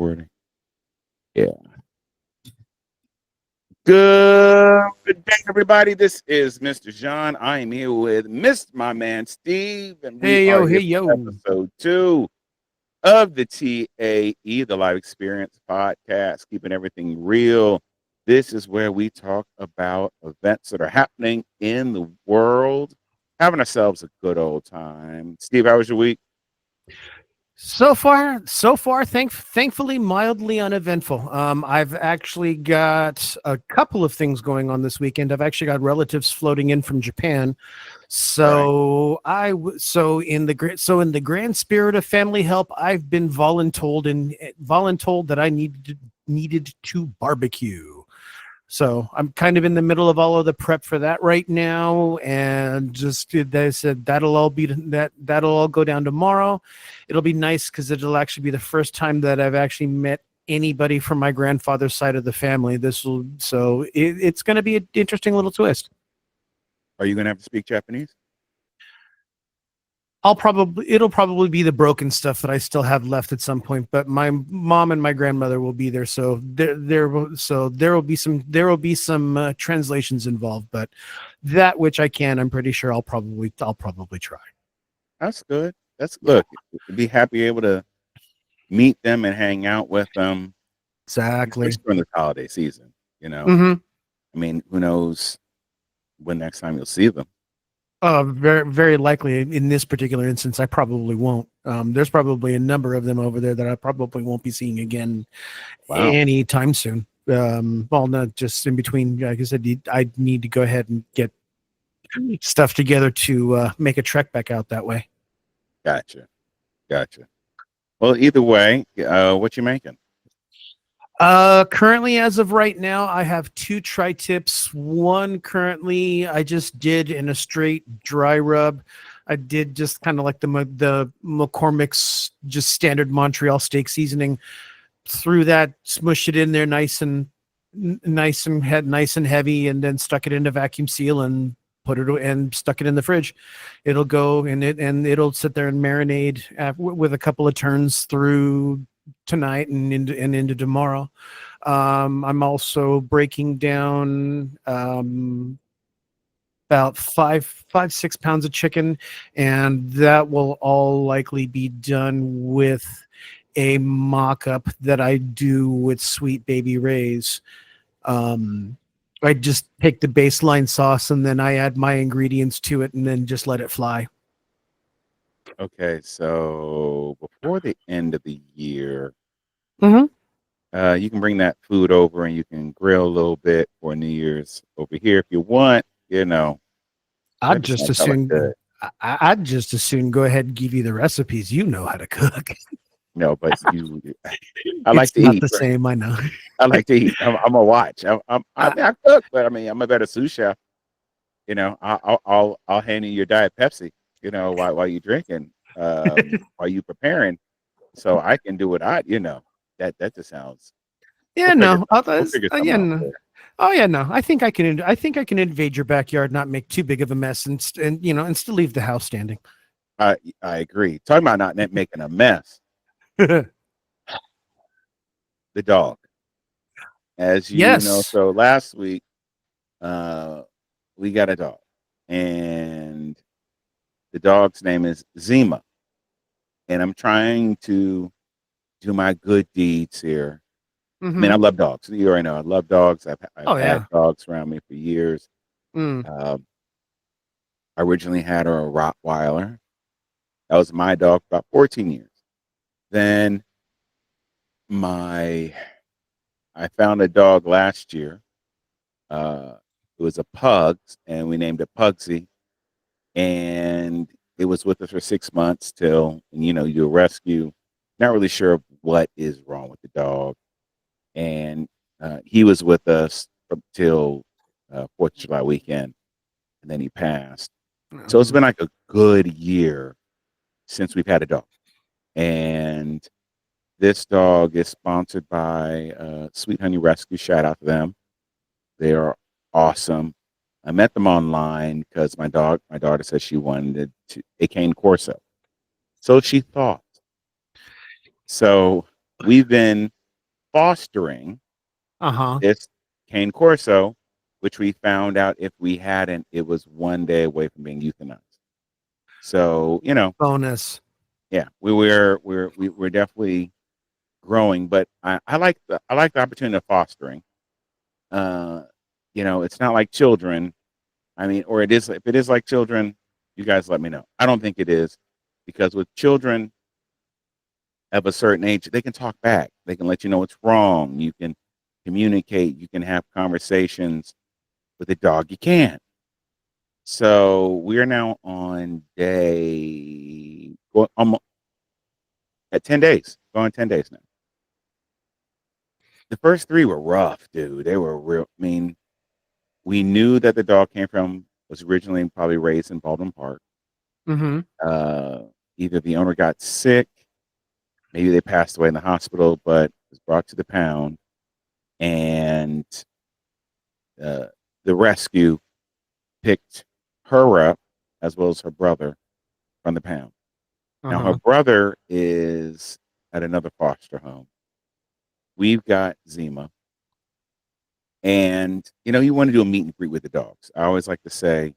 Recording. Yeah. Good day, everybody. This is Mr. John. I am here with my man Steve, and we are Hey here yo. for episode 2 of the TAE, the Live Experience podcast, keeping everything real. This is where we talk about events that are happening in the world, having ourselves a good old time. Steve, how was your week? So far, thankfully, mildly uneventful. I've actually got a couple of things going on this weekend. I've actually got relatives floating in from Japan. So in the grand spirit of family help, I've been voluntold that I needed to barbecue. So I'm kind of in the middle of all of the prep for that right now, and they said that'll all go down tomorrow. It'll be nice because it'll actually be the first time that I've actually met anybody from my grandfather's side of the family. It's going to be an interesting little twist. Are you going to have to speak Japanese? It'll probably be the broken stuff that I still have left at some point, but my mom and my grandmother will be there, so there will be some translations involved, but that which I can, I'm pretty sure I'll probably try. That's good. Look, be happy able to meet them and hang out with them. Exactly. Especially during the holiday season, you know. Mm-hmm. I mean, who knows when next time you'll see them? Very, very likely in this particular instance, I probably won't. There's probably a number of them over there that I probably won't be seeing again anytime soon. Well, not just in between. Like I said, I need to go ahead and get stuff together to make a trek back out that way. Gotcha. Well, either way, what you making? Currently, as of right now, I have 2 tri-tips. One currently I just did in a straight dry rub. I did just kind of like the McCormick's just standard Montreal steak seasoning. Threw that, smushed it in there nice and heavy, and then stuck it in a vacuum seal and stuck it in the fridge. It'll go and it'll sit there and marinate with a couple of turns through tonight and into tomorrow. I'm also breaking down about 6 pounds of chicken, and that will all likely be done with a mock-up that I do with Sweet Baby Ray's. I just take the baseline sauce and then I add my ingredients to it and then just let it fly. Okay, so before the end of the year, Mm-hmm. You can bring that food over and you can grill a little bit for New Year's over here if you want. You know, I'd just as soon go ahead and give you the recipes. You know how to cook. No, but I like to eat. It's not the same, I know. I like to eat. I'm a watch. I cook, but I mean, I'm a better sous chef. You know, I'll hand you your Diet Pepsi. You know, while you're drinking, while you preparing, so I can do what that just sounds. Yeah, no. No. Oh yeah, no. I think I can invade your backyard, not make too big of a mess, and still leave the house standing. I agree. Talking about not making a mess. The dog, as you know. So last week, we got a dog, and the dog's name is Zima, and I'm trying to do my good deeds here. Mm-hmm. I mean, I love dogs. You already know I love dogs. I've had dogs around me for years. I originally had a Rottweiler. That was my dog for about 14 years. Then I found a dog last year. It was a pug, and we named it Pugsy. And it was with us for 6 months till, you do a rescue. Not really sure what is wrong with the dog. And he was with us till 4th of July weekend, and then he passed. So it's been like a good year since we've had a dog. And this dog is sponsored by Sweet Honey Rescue. Shout out to them. They are awesome. I met them online because my daughter said she wanted a cane corso. So she thought. So we've been fostering Uh-huh. this cane corso, which we found out if we hadn't, it was 1 day away from being euthanized. So, Bonus. yeah, we're definitely growing, but I like the opportunity of fostering. Uh, it's not like children. I mean, or it is. If it is like children, you guys let me know. I don't think it is, because with children of a certain age, they can talk back. They can let you know what's wrong. You can communicate. You can have conversations. With a dog, you can't. So we are now on at 10 days. Going 10 days now. The first 3 were rough, dude. They were real. I mean, we knew that the dog was originally probably raised in Baldwin Park. Mm-hmm. Uh, Either the owner got sick, maybe they passed away in the hospital, but was brought to the pound, and uh, the rescue picked her up as well as her brother from the pound. Now her Uh-huh. brother is at another foster home. We've got Zima, and you want to do a meet and greet with the dogs. I always like to say,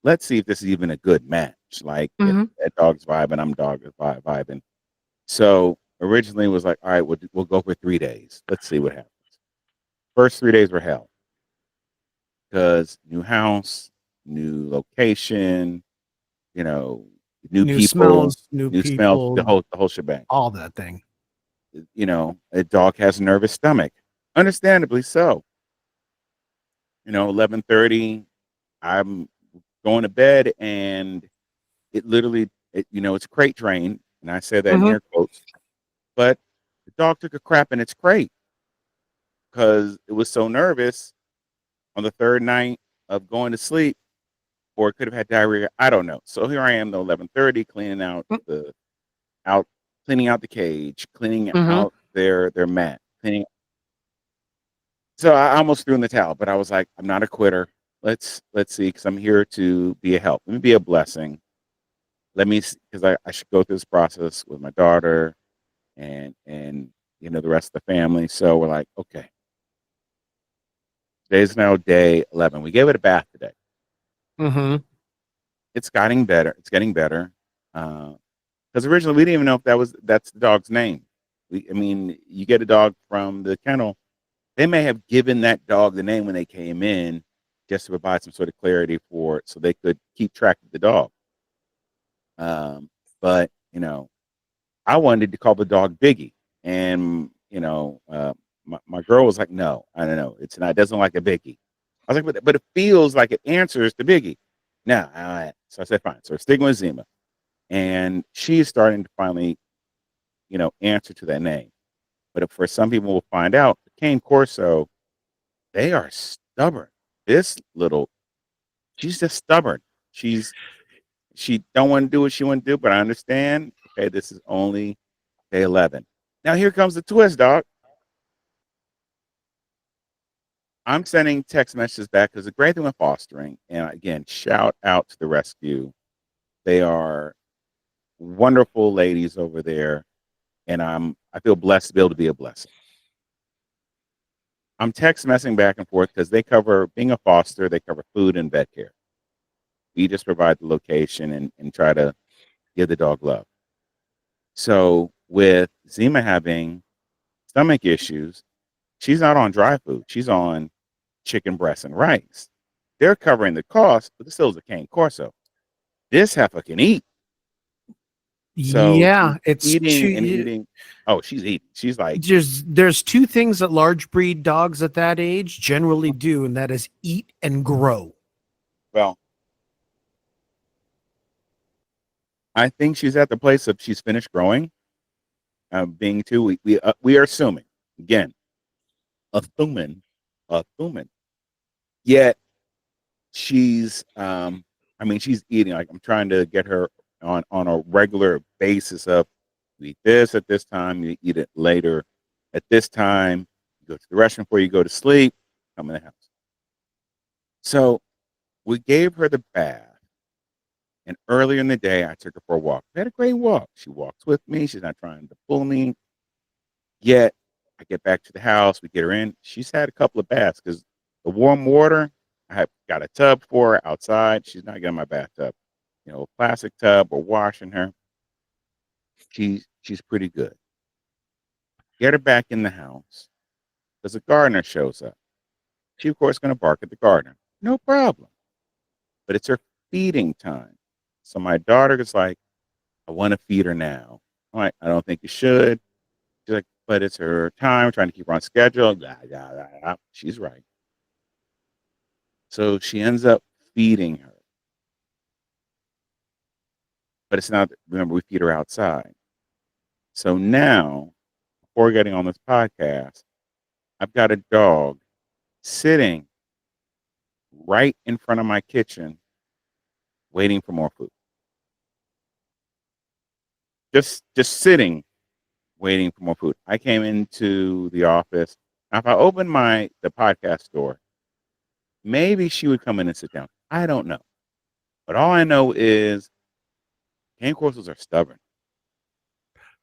let's see if this is even a good match. Like if Mm-hmm. that dog's vibing, I'm vibing. So originally it was like, all right, we'll go for 3 days. Let's see what happens. First 3 days were hell because new house, new location, you know, new New people, smells, new new smells, the people, whole shebang. all that thing. A dog has a nervous stomach, understandably so. 11:30, I'm going to bed, and it literally, it's crate trained, and I say that in Mm-hmm. air quotes. But the dog took a crap in its crate because it was so nervous on the third night of going to sleep, or it could have had diarrhea. I don't know. So here I am, though, 11:30, out, cleaning out the cage, cleaning Mm-hmm. out their mat, cleaning. So I almost threw in the towel, but I was like, I'm not a quitter. Let's see, because I'm here to be a help. Let me be a blessing. Let me, because I should go through this process with my daughter and the rest of the family. So we're like, okay, today's now day 11. We gave it a bath today. Mm-hmm. It's getting better. It's getting better. Because originally we didn't even know if that's the dog's name. I mean, you get a dog from the kennel, they may have given that dog the name when they came in, just to provide some sort of clarity for it, so they could keep track of the dog. But I wanted to call the dog Biggie, and my girl was like, "No, I don't know. It's not. It doesn't like a Biggie." I was like, "But it feels like it answers to Biggie." No, so I said, "Fine." So we're sticking with Zima, and she's starting to finally, answer to that name. But if, for some people, will find out the Cane Corso, they are stubborn. This little, she's just stubborn. She don't want to do what she want to do, but I understand. Okay, this is only day 11. Now here comes the twist, dog. I'm sending text messages back because the great thing with fostering, and again, shout out to the rescue. They are wonderful ladies over there, and I feel blessed to be able to be a blessing. I'm text messaging back and forth because they cover being a foster, they cover food and vet care. We just provide the location and try to give the dog love. So with Zima having stomach issues, she's not on dry food. She's on chicken breast and rice. They're covering the cost, but this still is a cane corso. This heifer can eat. So she's Yeah, it's eating and two. eating. Oh, she's eating. She's like, There's two things that large breed dogs at that age generally do, and that is eat and grow. well, I think she's at the place of she's finished growing. Being two, we are assuming again, assuming, assuming. Yet she's eating. Like, I'm trying to get her on a regular basis of, you eat this at this time, you eat it later at this time, you go to the restroom before you go to sleep, come in the house. So we gave her the bath, and earlier in the day I took her for a walk. We had a great walk. She walks with me. She's not trying to pull me. Yet I get back to the house, we get her in. She's had a couple of baths because the warm water, I have got a tub for her outside. She's not getting my bathtub. A plastic tub. We're washing her. She's pretty good. Get her back in the house because the gardener shows up. She, of course, going to bark at the gardener. No problem. But it's her feeding time. So my daughter is like, I want to feed her now. I'm like, I don't think you should. She's like, but it's her time. We're trying to keep her on schedule. Blah, blah, blah, blah. She's right. So she ends up feeding her. But it's not, remember, we feed her outside. So now, before getting on this podcast, I've got a dog sitting right in front of my kitchen waiting for more food. Just sitting waiting for more food. I came into the office. Now, if I opened the podcast door, maybe she would come in and sit down. I don't know. But all I know is cane corsos are stubborn.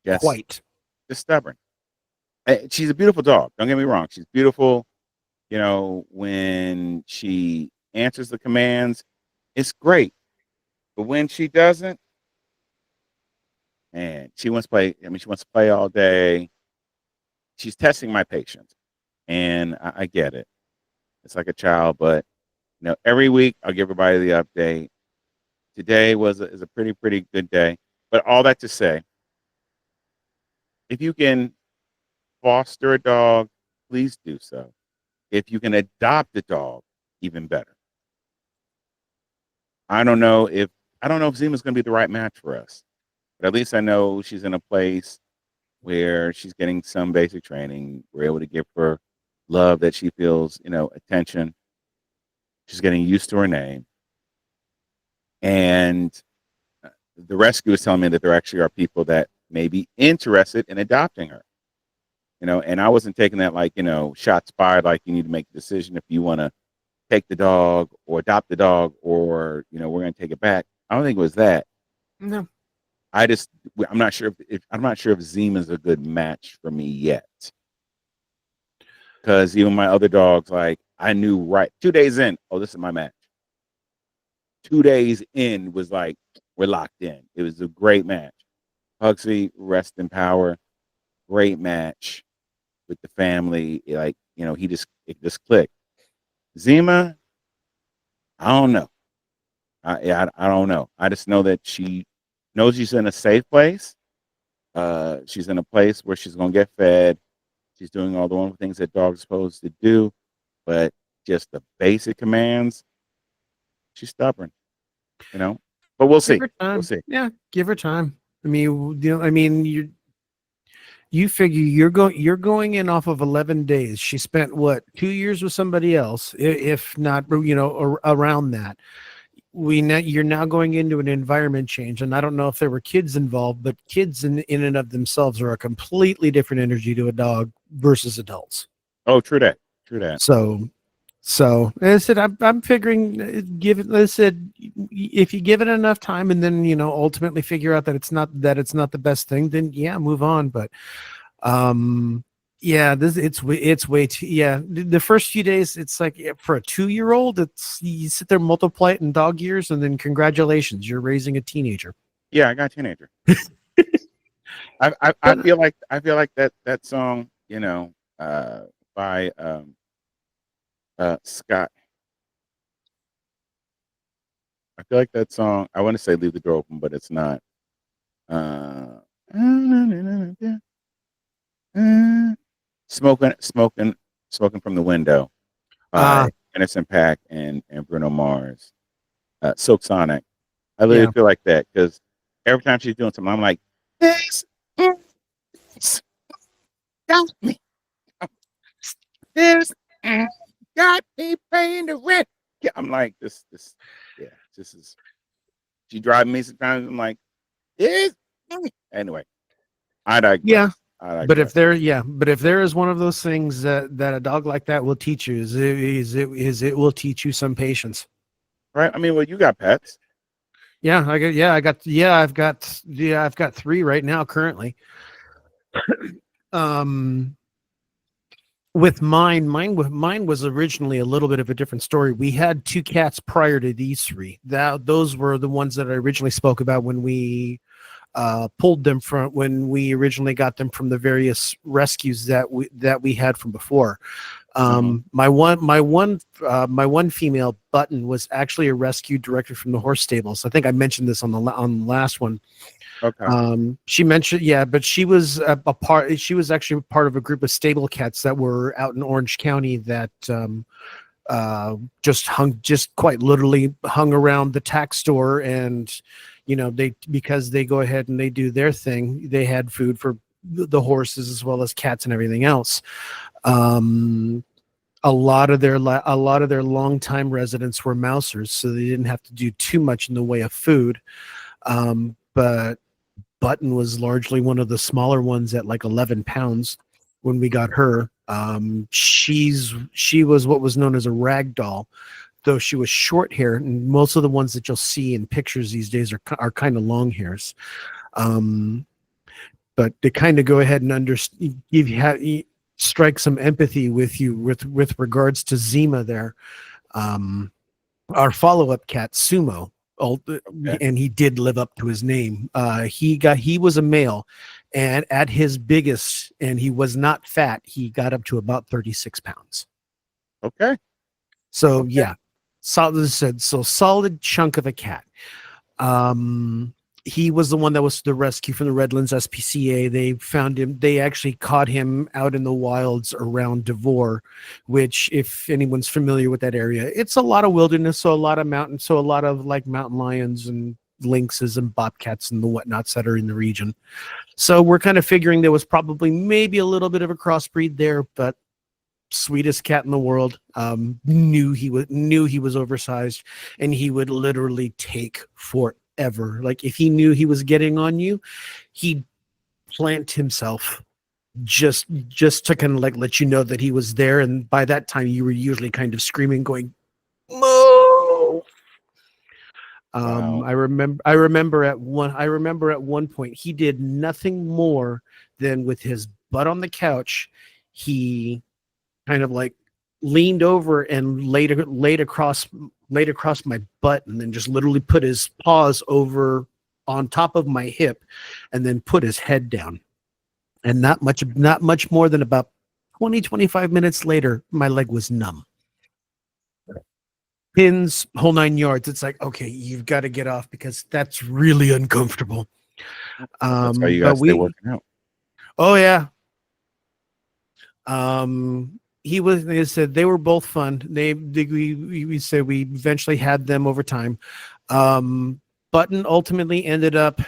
Yes, Quite. just stubborn. She's a beautiful dog. Don't get me wrong. She's beautiful. When she answers the commands, it's great. But when she doesn't, and she wants to play, she wants to play all day. She's testing my patience. And I get it. It's like a child, but every week I'll give everybody the update. Today is a pretty good day. But all that to say, if you can foster a dog, please do so. If you can adopt a dog, even better. I don't know if Zima's going to be the right match for us, but at least I know she's in a place where she's getting some basic training. We're able to give her love that she feels, attention. She's getting used to her name. And the rescue is telling me that there actually are people that may be interested in adopting her. And I wasn't taking that like, shots fired, like you need to make a decision if you want to take the dog or adopt the dog or, we're going to take it back. I don't think it was that. No. I'm not sure if Zima is a good match for me yet. Because even my other dogs, like I knew right 2 days in, oh, this is my match. 2 days in was like, we're locked in. It was a great match. Huxley, rest in power. Great match with the family. Like, it just clicked. Zima, I don't know. I don't know. I just know that she knows she's in a safe place. She's in a place where she's going to get fed. She's doing all the wonderful things that dogs are supposed to do. But just the basic commands, she's stubborn, But we'll see. Give her time. We'll see. Yeah, give her time. You figure you're going in off of 11 days. She spent what 2 years with somebody else, if not around that. You're now going into an environment change, and I don't know if there were kids involved, but kids in and of themselves are a completely different energy to a dog versus adults. Oh, true that. So as I said, I'm figuring if you give it enough time and then ultimately figure out that it's not the best thing, then yeah, move on. But yeah, it's way too, yeah. The first few days, it's like for a 2-year-old, you sit there, multiply it in dog years, and then congratulations, you're raising a teenager. Yeah, I got a teenager. I feel like that song, by Scott. I feel like that song. I want to say "Leave the Door Open," but it's not. Smoking from the Window by Innocent Paak and Bruno Mars. Silk Sonic. I literally feel like that because every time she's doing something, I'm like, this got me. This got me paying the rent. Yeah, I'm like this is. She driving me sometimes. I'm like, this. Anyway, I digress. Yeah. But if there is one of those things that a dog like that will teach you, it will teach you some patience. Right. I mean, well, you got pets. Yeah, I've got 3 right now currently. Um, with mine was originally a little bit of a different story. We had two cats prior to these three. Those were the ones that I originally spoke about when we pulled them from when we originally got them from the various rescues that we had from before. My one female Button was actually a rescue directly from the horse stables. I think I mentioned this on the last one. Okay. She mentioned, yeah, but she was a part. She was actually part of a group of stable cats that were out in Orange County that just quite literally hung around the tack store, and because they go ahead and they do their thing, they had food for the horses as well as cats and everything else. A lot of their longtime residents were mousers, so they didn't have to do too much in the way of food. But Button was largely one of the smaller ones at like 11 pounds when we got her. She was what was known as a rag doll, though she was short hair, and most of the ones that you'll see in pictures these days are kind of long hairs. But to kind of go ahead and strike some empathy with you with regards to Zima there. Our follow-up cat, Sumo, and he did live up to his name. He was a male, and at his biggest, and he was not fat, he got up to about 36 pounds. Okay. So yeah, solid chunk of a cat. He was the one that was the rescue from the Redlands SPCA. They found him. They actually caught him out in the wilds around Devore, which, if anyone's familiar with that area, it's a lot of wilderness, so a lot of mountains, so a lot of like mountain lions and lynxes and bobcats and the whatnots that are in the region. So we're kind of figuring there was probably maybe a little bit of a crossbreed there, but sweetest cat in the world. Knew he was oversized, and he would literally take forever. Like if he knew he was getting on you, he'd plant himself just to kind of like let you know that he was there, and by that time you were usually kind of screaming, going, "Moo!" Wow. I remember at one point he did nothing more than, with his butt on the couch, he kind of like leaned over and laid across my butt, and then just literally put his paws over on top of my hip, and then put his head down. And not much more than about 25 minutes later, my leg was numb. Pins, whole 9 yards. It's like, okay, you've got to get off, because that's really uncomfortable. That's how you guys stay working out. Oh yeah. He was. They said they were both fun. We said we eventually had them over time. Button ultimately ended up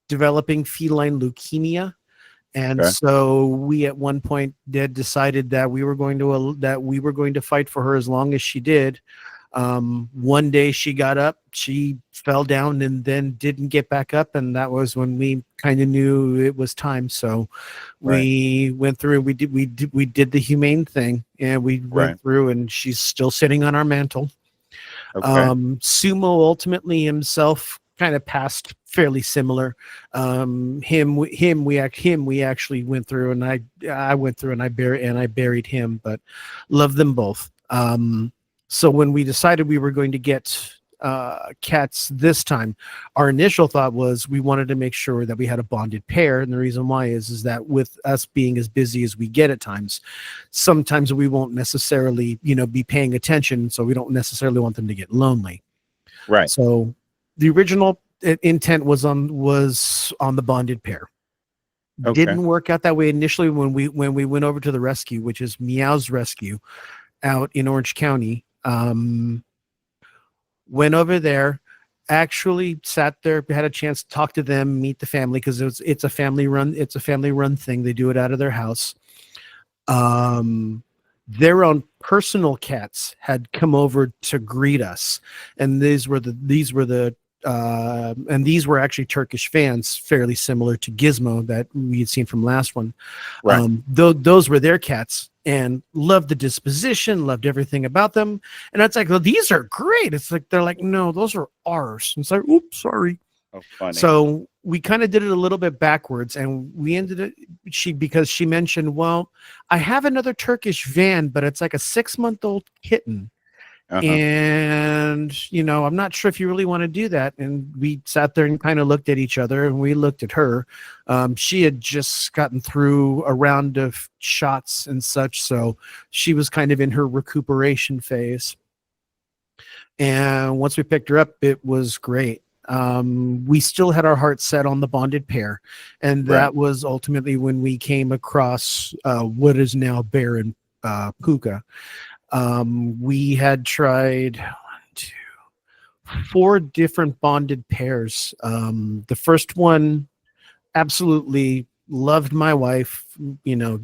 developing feline leukemia, and so we at one point did decided that we were going to fight for her as long as she did. One day she got up, she fell down, and then didn't get back up, and that was when we kind of knew it was time. So we went through, we did the humane thing, and we went through, and she's still sitting on our mantle. Sumo ultimately himself kind of passed fairly similar. We actually went through, and I went through and I buried him, but love them both. So when we decided we were going to get cats this time, our initial thought was we wanted to make sure that we had a bonded pair. And the reason why is that with us being as busy as we get at times, sometimes we won't necessarily, be paying attention. So we don't necessarily want them to get lonely. Right. So the original intent was on the bonded pair. Didn't work out that way initially when we went over to the rescue, which is Meow's rescue out in Orange County. Went over there, actually sat there, had a chance to talk to them, meet the family, because it's a family run thing. They do it out of their house. Their own personal cats had come over to greet us, and these were actually Turkish fans, fairly similar to Gizmo that we had seen from last one. Those were their cats, and loved the disposition, loved everything about them. And it's like, well, these are great. It's like, they're like, no, those are ours. And it's like, oops, sorry. Oh, funny. So we kind of did it a little bit backwards, and we ended it because she mentioned, well, I have another Turkish van, but it's like a 6-month-old kitten. Uh-huh. And I'm not sure if you really want to do that. And we sat there and kind of looked at each other, and we looked at her. She had just gotten through a round of shots and such, so she was kind of in her recuperation phase. And once we picked her up, it was great. We still had our hearts set on the bonded pair, and Right. that was ultimately when we came across what is now Bear and Puka. We had tried 1, 2, 4 different bonded pairs. The first one, absolutely loved my wife, Right.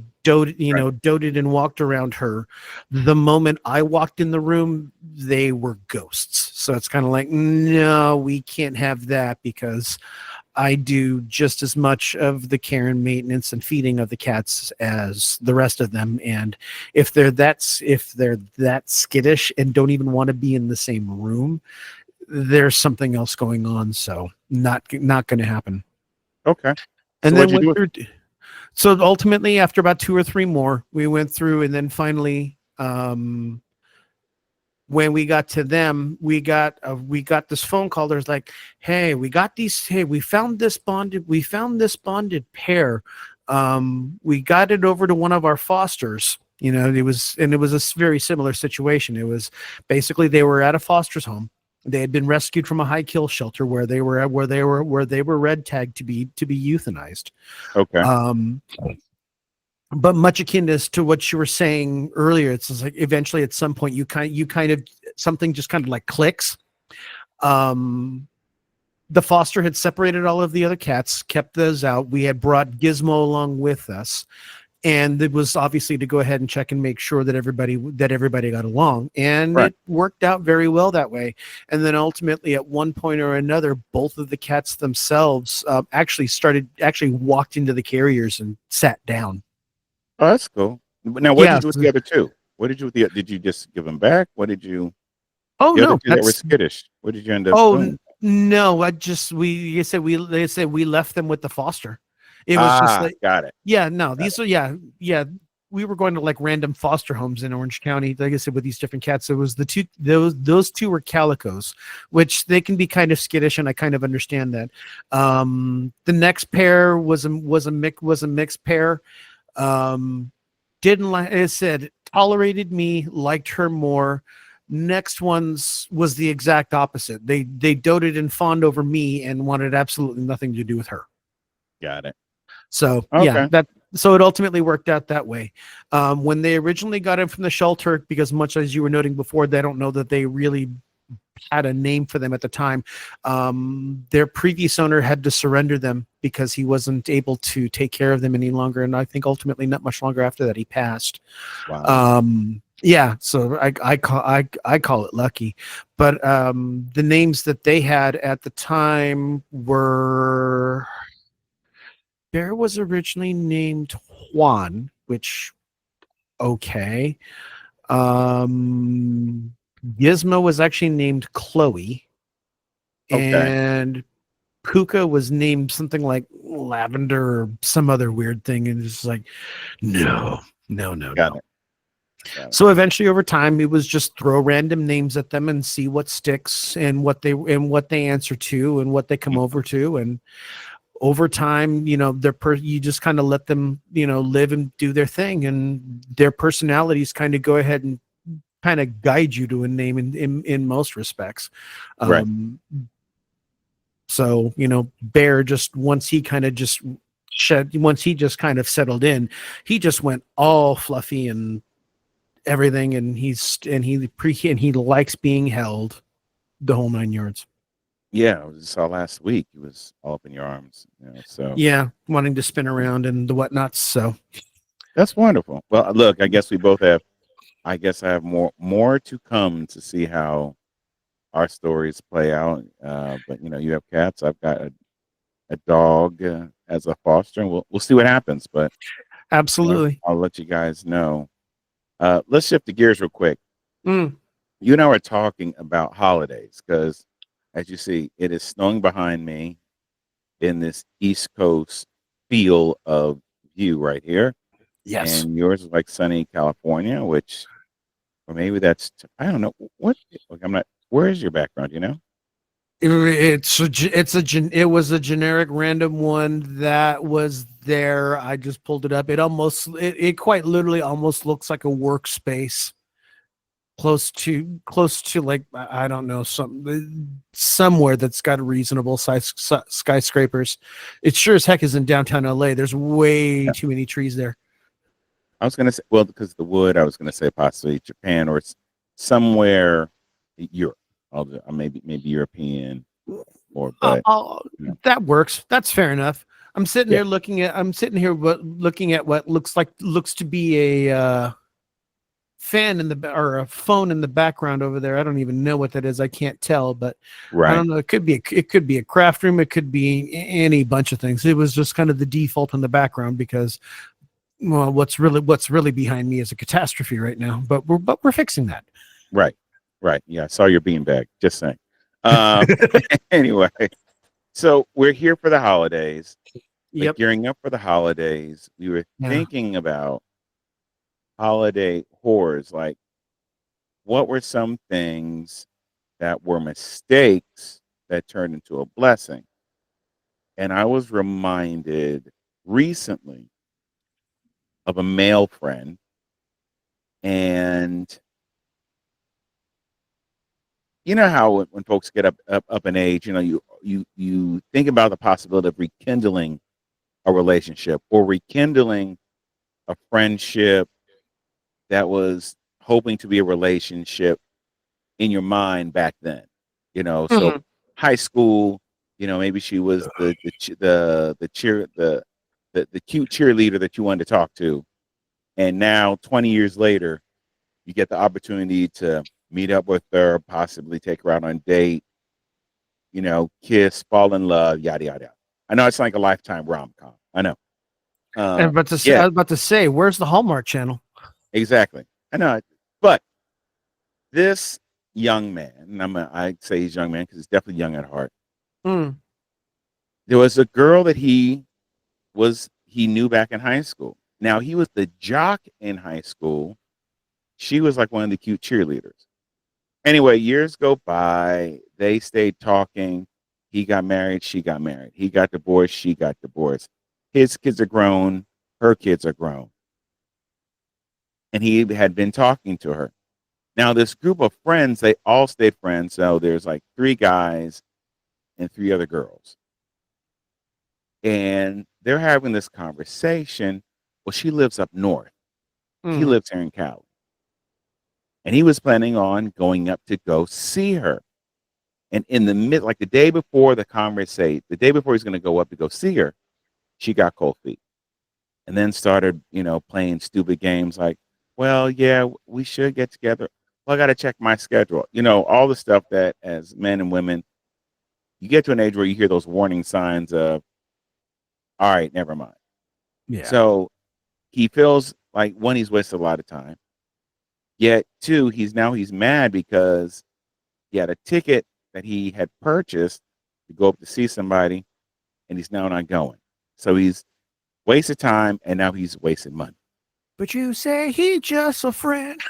doted and walked around her. The moment I walked in the room, they were ghosts. So it's kind of like, no, we can't have that, because I do just as much of the care and maintenance and feeding of the cats as the rest of them. And if they're that skittish and don't even want to be in the same room, there's something else going on. So not going to happen. Okay. And So then what'd you went do with through. So ultimately, after about 2 or 3 more, we went through, and then finally, when we got to them, we got this phone call. There's like, hey, we found this bonded pair. We got it over to one of our fosters. It was a very similar situation. It was basically they were at a foster's home. They had been rescued from a high kill shelter where they were red tagged to be euthanized. Okay. But much akin to what you were saying earlier, it's just like eventually at some point you kind of something just kind of like clicks. The foster had separated all of the other cats, kept those out. We had brought Gizmo along with us, and it was obviously to go ahead and check and make sure that everybody got along, and Right. it worked out very well that way. And then ultimately, at one point or another, both of the cats themselves actually walked into the carriers and sat down. Oh, that's cool. Now, what did you Yeah. do with the other two? What did you with the? Did you just give them back? What did you? Oh The other no, two that were skittish. What did you end up doing? no, they said we left them with the foster. It was just like, Got it. yeah, no, Got these are, yeah. We were going to like random foster homes in Orange County, like I said, with these different cats. It was those two were calicos, which they can be kind of skittish, and I kind of understand that. The next pair was a mixed pair. Didn't like I said, tolerated me, liked her more. Next ones was the exact opposite. They doted and fawned over me and wanted absolutely nothing to do with her. Got it. So yeah, Okay. so it ultimately worked out that way. When they originally got in from the shelter, because much as you were noting before, they don't know that they really had a name for them at the time. Their previous owner had to surrender them because he wasn't able to take care of them any longer. And I think ultimately not much longer after that, he passed. Wow. Yeah, so I call it lucky. But the names that they had at the time were, Bear was originally named Juan, which, okay. Gizmo was actually named Chloe, Okay. and Puka was named something like Lavender or some other weird thing, and it's like, no, no, no, Got no. it. Got it. So eventually, over time, it was just throw random names at them and see what sticks and what they answer to and what they come over to. And over time, you just kind of let them, live and do their thing, and their personalities kind of go ahead and kind of guide you to a name in most respects. Right. So, Bear, just once he kind of just kind of settled in, he just went all fluffy and everything, and he likes being held, the whole 9 yards. Yeah, I just saw last week. He was all up in your arms. So Yeah, wanting to spin around and the whatnots. So that's wonderful. Well, look, I guess we both have. I guess I have more to come to see how our stories play out. But you have cats. I've got a dog as a foster, and we'll see what happens. But absolutely. I'll let you guys know. Let's shift the gears real quick. Mm. You and I were talking about holidays because, as you see, it is snowing behind me. in this East Coast feel of view right here, Yes. and yours is like sunny California, which, or maybe that's, I don't know what. Like, I'm not. Where is your background? You know? It was a generic random one that was there. I just pulled it up. It quite literally almost looks like a workspace, close to like, I don't know, somewhere that's got reasonable size skyscrapers. It sure as heck is in downtown LA. There's way Yeah. too many trees there. I was gonna say, well, because of the wood, I was gonna say possibly Japan or somewhere Europe. Maybe European, or Uh, but uh, you know, that works. That's fair enough. yeah, I'm sitting here looking at what looks to be a fan or a phone in the background over there. I don't even know what that is. I can't tell, but I right, don't know. It could be a craft room. It could be any bunch of things. It was just kind of the default in the background because, well, what's really behind me is a catastrophe right now. But we're fixing that. right, right. Yeah, I saw your beanbag. Just saying. Um, anyway, so we're here for the holidays, but Yep. gearing up for the holidays, we were Yeah. thinking about holiday horrors. Like, what were some things that were mistakes that turned into a blessing? And I was reminded recently of a male friend, and you know how when folks get up in age, you think about the possibility of rekindling a relationship or rekindling a friendship that was hoping to be a relationship in your mind back then. So Mhm. high school, maybe she was the cheer the cute cheerleader that you wanted to talk to, and now 20 years later, you get the opportunity to meet up with her, possibly take her out on a date, kiss, fall in love, yada yada. I know it's like a Lifetime rom-com. I know. And but to say, I Yeah, was about to say, where's the Hallmark Channel? exactly. I know. But this young man, and I say he's a young man because he's definitely young at heart. Mm. There was a girl that he knew back in high school. Now he was the jock in high school. She was like one of the cute cheerleaders. Anyway, years go by. They stayed talking. He got married. She got married. He got divorced. She got divorced. His kids are grown. Her kids are grown. And he had been talking to her. Now, this group of friends, they all stayed friends. So there's like three guys and three other girls. And they're having this conversation. Well, she lives up north. He Mm. lives here in Cali. And he was planning on going up to go see her. And in the mid, like the day before the day before he's going to go up to go see her, she got cold feet, and then started, playing stupid games like, well, yeah, we should get together. Well, I got to check my schedule. All the stuff that as men and women, you get to an age where you hear those warning signs of, all right, never mind. Yeah. So he feels like, one, he's wasted a lot of time. Yet two, he's mad because he had a ticket that he had purchased to go up to see somebody, and he's now not going. So he's wasted time, and now he's wasted money. But you say he just a friend.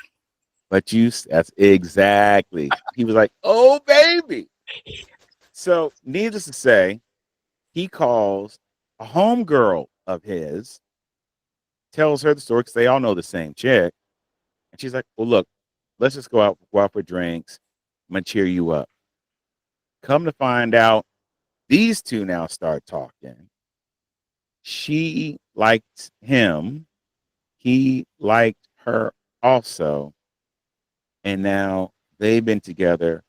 But that's exactly. He was like, "Oh baby." So needless to say, he calls a homegirl of his, tells her the story because they all know the same chick, and she's like, "Well, look, let's just go out for drinks. I'm gonna cheer you up." Come to find out, these two now start talking. She liked him. He liked her also. And now they've been together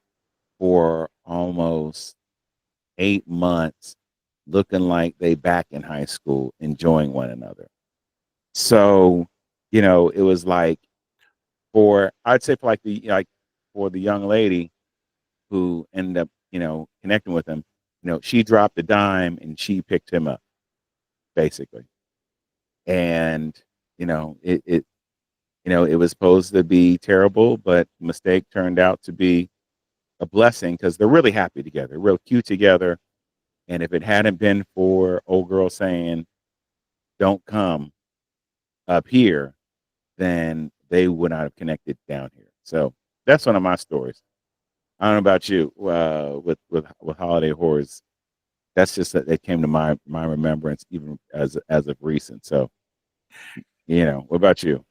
for almost 8 months, looking like they back in high school, enjoying one another. So, it was like I'd say for the young lady who ended up, connecting with him, she dropped a dime and she picked him up, basically. And, it was supposed to be terrible, but mistake turned out to be a blessing because they're really happy together, real cute together. And if it hadn't been for old girl saying, don't come up here, then they would not have connected down here. So that's one of my stories. I don't know about you, with holiday horrors. That's just that it came to my remembrance, even as of recent. So, what about you?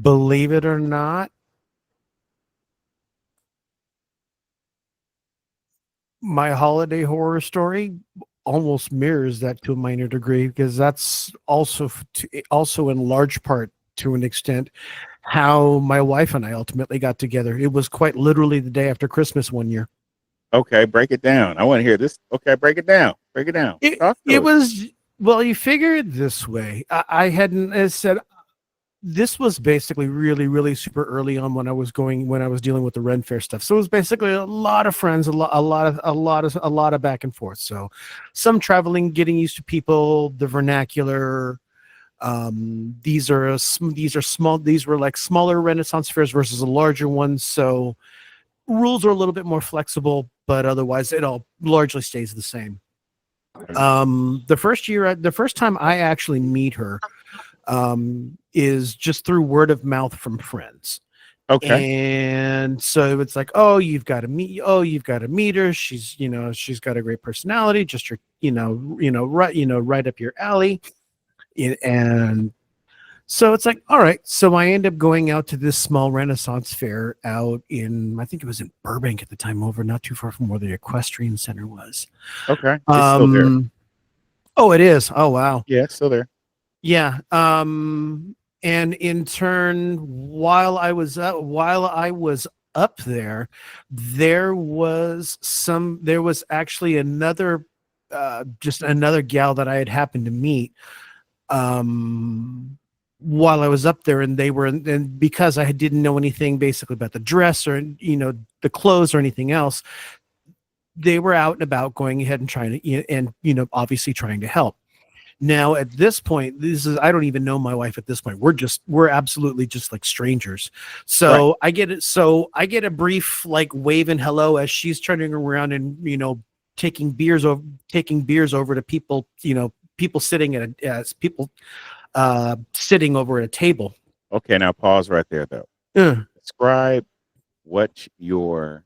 Believe it or not, my holiday horror story almost mirrors that to a minor degree, because that's also in large part, to an extent, how my wife and I ultimately got together. It was quite literally the day after Christmas one year. Okay, break it down. I want to hear this. Okay, break it down. Break it down. Talk It to us. was, well, you figure it this way. I hadn't, as said, this was basically really, really super early on when I was dealing with the Ren Fair stuff. So it was basically a lot of friends, a lot of back and forth. So some traveling, getting used to people, the vernacular. These were like smaller Renaissance fairs versus a larger one. So rules are a little bit more flexible, but otherwise it all largely stays the same. The first time I actually meet her, is just through word of mouth from friends. Okay. And so it's like, oh, you've got to meet her. She's got a great personality, just right up your alley. And so it's like, all right. So I end up going out to this small Renaissance fair out in, I think it was in Burbank at the time, over not too far from where the equestrian center was. Okay. It's still there. Oh, it is. Oh, wow. Yeah, it's still there. Yeah. And in turn, while I was up there, there was actually another gal that I had happened to meet while I was up there, and because I didn't know anything basically about the dress or the clothes or anything else, they were out and about going ahead and trying to obviously trying to help. Now, at this point, I don't even know my wife at this point. We're absolutely just like strangers. So right. I get a brief like wave and hello as she's turning around and, taking beers over to people, people sitting sitting over at a table. Okay. Now pause right there though. Describe what your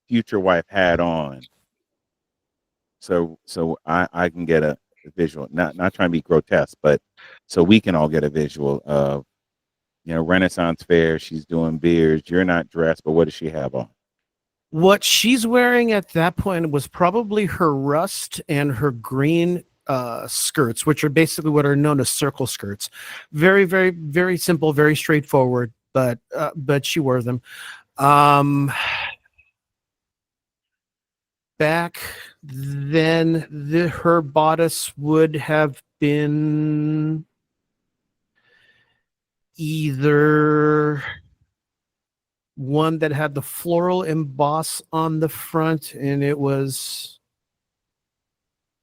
future wife had on. So I can get a visual, not trying to be grotesque, but so we can all get a visual of, Renaissance fair. She's doing beers. You're not dressed, but what does she have on? What she's wearing at that point was probably her rust and her green skirts, which are basically what are known as circle skirts. Very, very, very simple, very straightforward, but she wore them. Back then, her bodice would have been either one that had the floral emboss on the front, and it was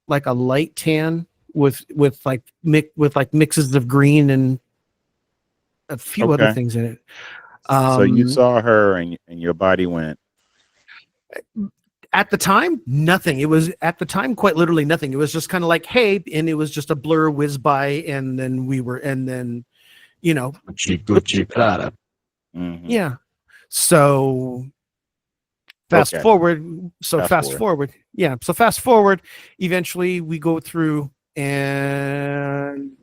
like a light tan with mixes of green and a few other things in it. So you saw her and your body went. At the time, nothing. It was at the time quite literally nothing. It was just kind of like, hey, and it was just a blur whiz by, and then Mm-hmm. Yeah. So fast forward. Yeah. So fast forward. Eventually, we go through, and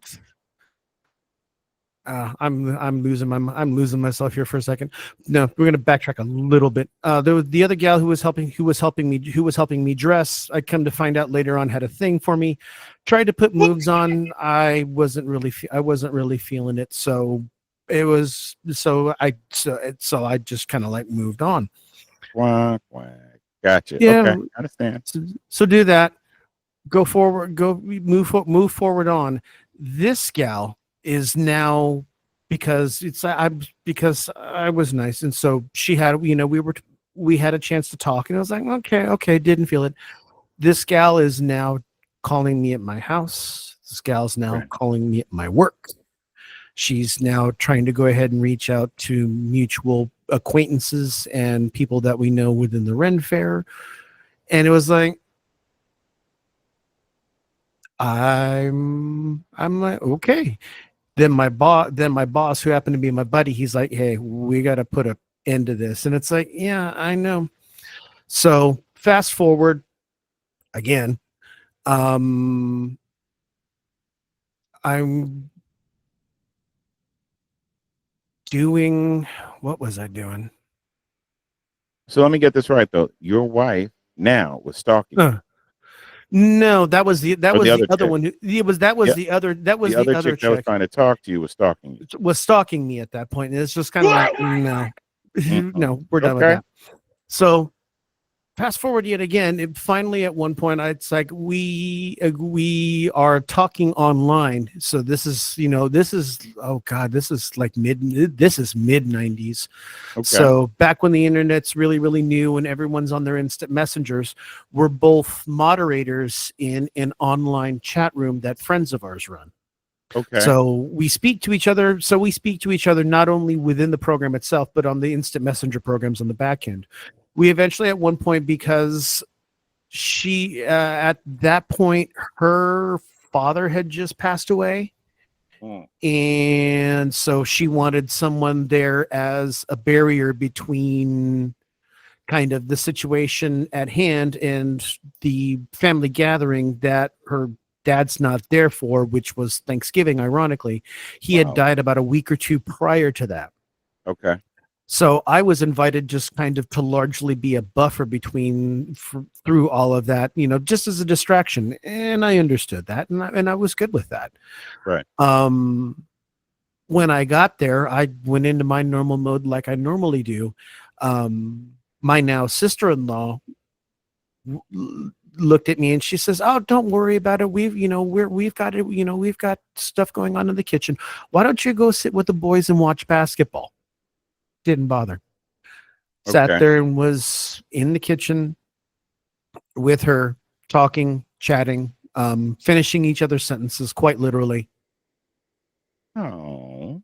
I'm losing myself here for a second. No, we're gonna backtrack a little bit. There was the other gal who was helping me dress. I come to find out later on had a thing for me. Tried to put moves on. I wasn't really feeling it. So it was I just kind of like moved on. Quack, quack. Gotcha. Yeah. Okay, I understand. So do that. Go forward. Move forward on. This gal is now, because I was nice, and so she had, we had a chance to talk, and I was like, okay, didn't feel it. This gal is now calling me at my house. This gal's now calling me at my work. She's now trying to go ahead and reach out to mutual acquaintances and people that we know within the Ren Fair. And it was like, I'm like, okay. Then my boss, who happened to be my buddy, he's like, hey, we got to put an end to this. And it's like, yeah, I know. So fast forward again. Um, I'm doing, what was I doing? So let me get this right though. Your wife now was stalking you. Uh, no, that Or the was the other other chick. one. It was that was Yeah. the The other other chick that was chick trying to talk to you was stalking you. was stalking me at that point. And it's just kind of like, no, Mm-mm. no, we're done with Okay. that. So fast forward yet again, finally at one point it's like we are talking online. So this is oh god, this is like mid 90s. Okay. So back when the internet's really new and everyone's on their instant messengers, we're both moderators in an online chat room that friends of ours run. Okay. So we speak to each other. So we speak to each other not only within the program itself, but on the instant messenger programs on the back end. We eventually, at one point, because she at that point, her father had just passed away. Mm. And so she wanted someone there as a barrier between kind of the situation at hand and the family gathering that her dad's not there for, which was Thanksgiving, ironically. He had Wow. died about a week or two prior to that. Okay. So I was invited just kind of to largely be a buffer through all of that, just as a distraction. And I understood that, and I was good with that. Right. When I got there, I went into my normal mode like I normally do. My now sister-in-law looked at me and she says, "Oh, don't worry about it. We've got it. We've got stuff going on in the kitchen. Why don't you go sit with the boys and watch basketball?" Didn't bother. Sat Okay. there and was in the kitchen with her, talking, chatting, finishing each other's sentences quite literally. Oh.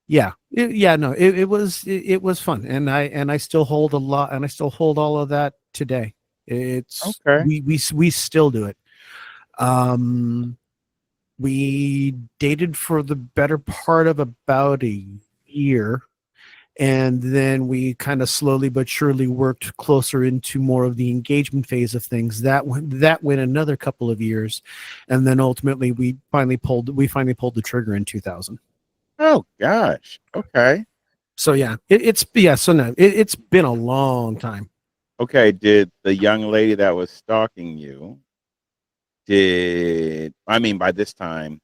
Yeah, no, it was fun, and I still hold a lot, and I still hold all of that today. It's Okay. we still do it. Um, we dated for the better part of about a year, and then we kind of slowly but surely worked closer into more of the engagement phase of things. That went another couple of years, and then ultimately we finally pulled the trigger in 2000. Oh gosh. Okay. So yeah, it's yeah. So no, it's been a long time. Okay. Did the young lady that was stalking you, I mean, by this time,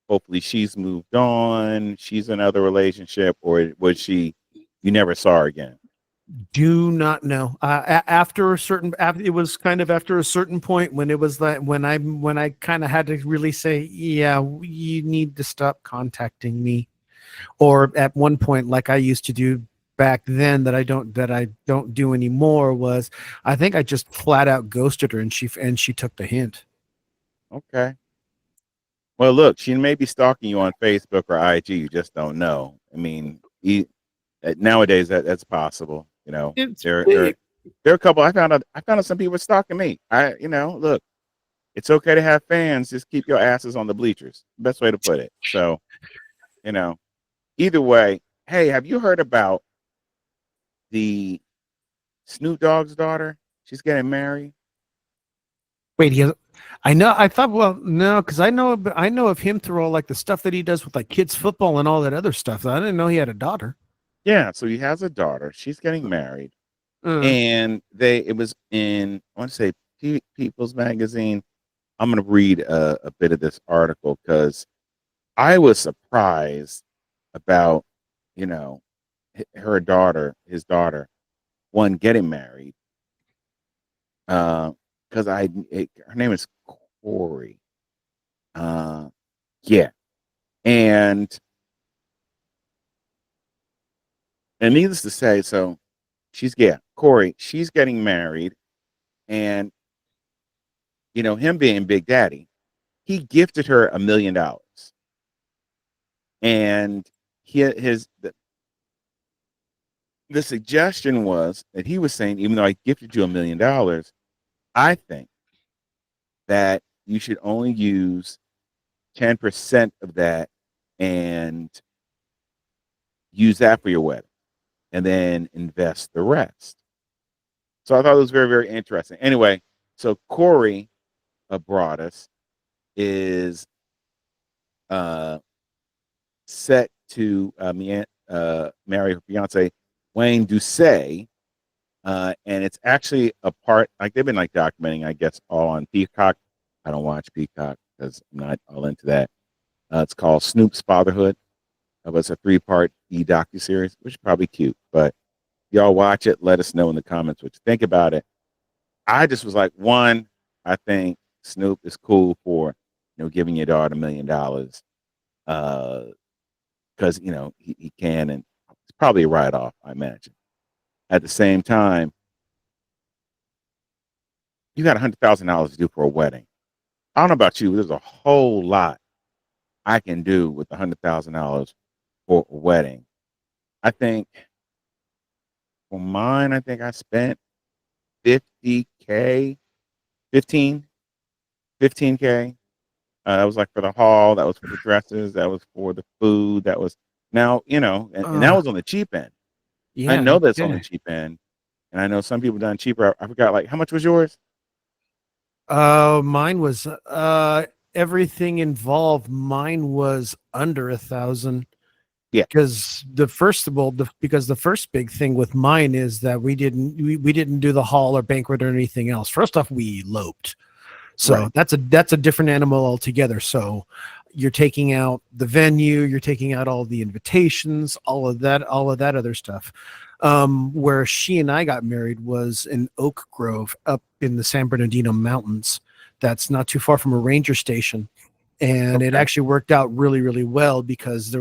hopefully she's moved on, she's in another relationship, or was she, you never saw her again? Do not know. After it was kind of after a certain point when it was like when I kind of had to really say, yeah, you need to stop contacting me. Or at one point, like I used to do back then that I don't do anymore, was I think I just flat out ghosted her and she took the hint. Okay. Well, look, she may be stalking you on Facebook or IG. You just don't know. I mean, nowadays that's possible. You know, It's there there there are a couple. I found out some people were stalking me. Look, it's okay to have fans. Just keep your asses on the bleachers. Best way to put it. So, you know, either way. Hey, have you heard about the Snoop Dogg's daughter? She's getting married. Wait, he has. I know. I thought. Well, no, because I know of him through all like the stuff that he does with like kids football and all that other stuff. I didn't know he had a daughter. Yeah, so he has a daughter. She's getting married, Uh, and it was in, I want to say, People's Magazine. I'm going to read a bit of this article because I was surprised about, you know, his daughter, one getting married. Because her name is Corey. Uh, yeah, and needless to say, so Corey. She's getting married, and him being Big Daddy, he gifted her $1 million, and the suggestion was that he was saying, even though I gifted you $1 million, I think that you should only use 10% of that and use that for your wedding, and then invest the rest. So I thought it was very, very interesting. Anyway, so Corey Broadus is uh, set to marry her fiance Wayne Doucet, and it's actually a part like they've been like documenting, I guess, all on Peacock. I don't watch Peacock because I'm not all into that. It's called Snoop's Fatherhood. It's a 3-part docu series, which is probably cute. But y'all watch it. Let us know in the comments what you think about it. I just was like, one, I think Snoop is cool for giving your daughter $1 million because he can, and it's probably a write off, I imagine. At the same time, you got $100,000 to do for a wedding. I don't know about you, there's a whole lot I can do with $100,000 for a wedding. I think for mine, I think I spent 50K, 15, 15K. That was like for the hall, that was for the dresses, that was for the food, that was now, and that was on the cheap end. I Yeah, know no that's on the kidding. cheap end. And I know some people done cheaper. I forgot, like, how much was yours? Mine was everything involved. Mine was under 1,000. Yeah, Because because the first big thing with mine is that we didn't do the hall or banquet or anything else. First off, we eloped. So right. that's a different animal altogether. So you're taking out the venue, you're taking out all the invitations, all of that other stuff. Where she and I got married was in Oak Grove up in the San Bernardino Mountains. That's not too far from a ranger station. And it Okay. actually worked out really, really well because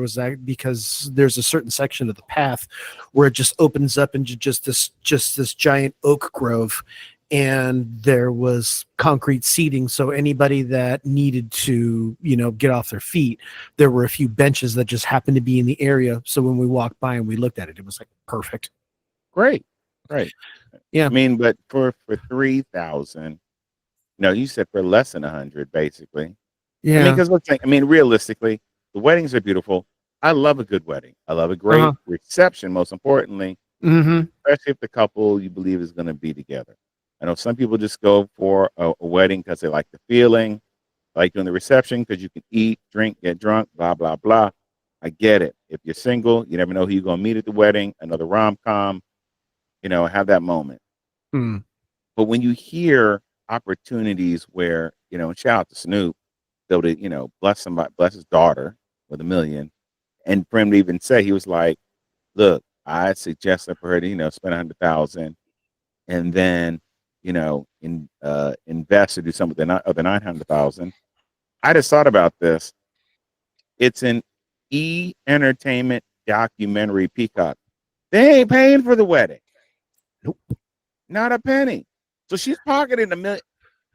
because there's a certain section of the path where it just opens up into just this giant oak grove, and there was concrete seating, so anybody that needed to get off their feet, there were a few benches that just happened to be in the area, so when we walked by and we looked at it, it was like perfect. Great. Great. Yeah. I mean, but for 3,000, no, you said for less than 100, basically. I mean, Yeah. because let's think, I mean, realistically, the weddings are beautiful. I love a good wedding. I love a Uh-huh. great reception, most importantly, Mm-hmm. especially if the couple you believe is going to be together. I know some people just go for a wedding because they like the feeling, like doing the reception because you can eat, drink, get drunk, blah, blah, blah. I get it. If you're single, you never know who you're going to meet at the wedding, another rom com, have that moment. Mm. But when you hear opportunities where, and shout out to Snoop, though to, bless somebody, bless his daughter with $1 million. And for him to even say, he was like, look, I suggested for her to, spend 100,000 and then, invest or do something with the other 900,000. I just thought about this. It's an entertainment documentary Peacock. They ain't paying for the wedding. Nope. Not a penny. So she's pocketing